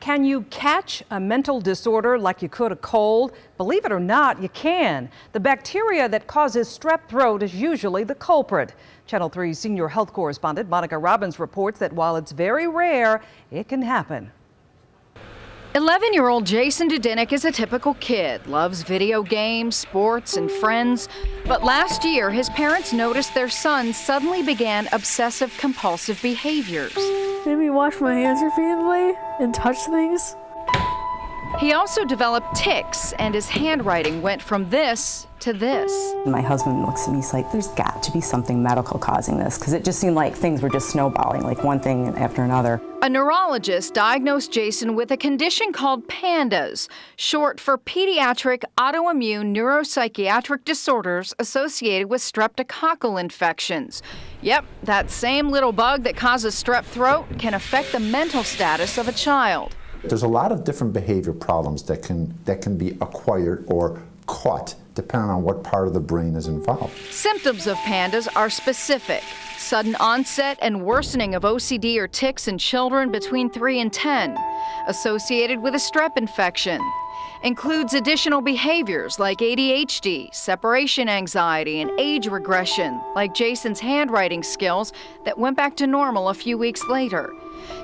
Can you catch a mental disorder like you could a cold? Believe it or not, you can. The bacteria that causes strep throat is usually the culprit. Channel 3's senior health correspondent Monica Robbins reports that while it's very rare, it can happen. 11-year-old Jason Dudinick is a typical kid, loves video games, sports, and friends. But last year, his parents noticed their son suddenly began obsessive-compulsive behaviors. Made me wash my hands repeatedly and touch things. He also developed tics, and his handwriting went from this to this. My husband looks at me, he's like, there's got to be something medical causing this, because it just seemed like things were just snowballing, like one thing after another. A neurologist diagnosed Jason with a condition called PANDAS, short for Pediatric Autoimmune Neuropsychiatric Disorders associated with streptococcal infections. Yep, that same little bug that causes strep throat can affect the mental status of a child. There's a lot of different behavior problems that can be acquired or caught depending on what part of the brain is involved. Symptoms of PANDAS are specific. Sudden onset and worsening of OCD or tics in children between 3 and 10, associated with a strep infection. Includes additional behaviors like ADHD, separation anxiety, and age regression, like Jason's handwriting skills that went back to normal a few weeks later.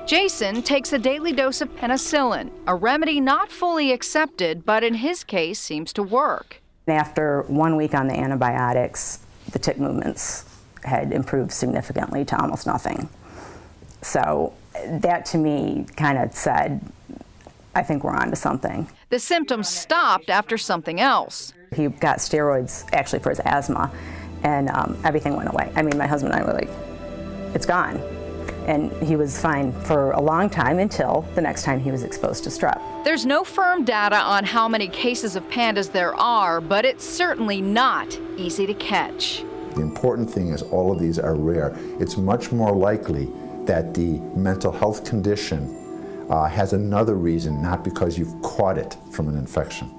Jason takes a daily dose of penicillin, a remedy not fully accepted, but in his case seems to work. After 1 week on the antibiotics, the tic movements had improved significantly to almost nothing. So that to me kind of said, I think we're on to something. The symptoms stopped after something else. He got steroids actually for his asthma, and everything went away. I mean, my husband and I were like, it's gone. And he was fine for a long time until the next time he was exposed to strep. There's no firm data on how many cases of PANDAS there are, but it's certainly not easy to catch. The important thing is all of these are rare. It's much more likely that the mental health condition has another reason, not because you've caught it from an infection.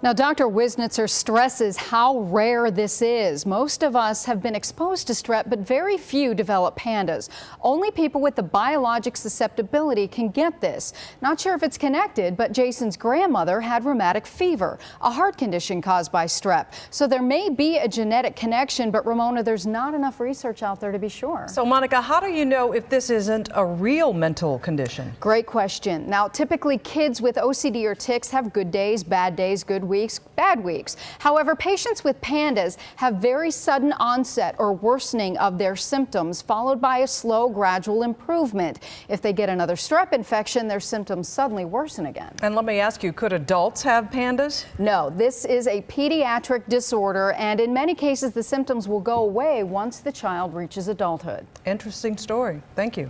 Now, Dr. Wisnitzer stresses how rare this is. Most of us have been exposed to strep, but very few develop PANDAS. Only people with the biologic susceptibility can get this. Not sure if it's connected, but Jason's grandmother had rheumatic fever, a heart condition caused by strep. So there may be a genetic connection, but Ramona, there's not enough research out there to be sure. So, Monica, how do you know if this isn't a real mental condition? Great question. Now, typically kids with OCD or tics have good days, good weeks, bad weeks. However, patients with PANDAS have very sudden onset or worsening of their symptoms, followed by a slow, gradual improvement. If they get another strep infection, their symptoms suddenly worsen again. And let me ask you, could adults have PANDAS? No, this is a pediatric disorder, and in many cases, the symptoms will go away once the child reaches adulthood. Interesting story. Thank you.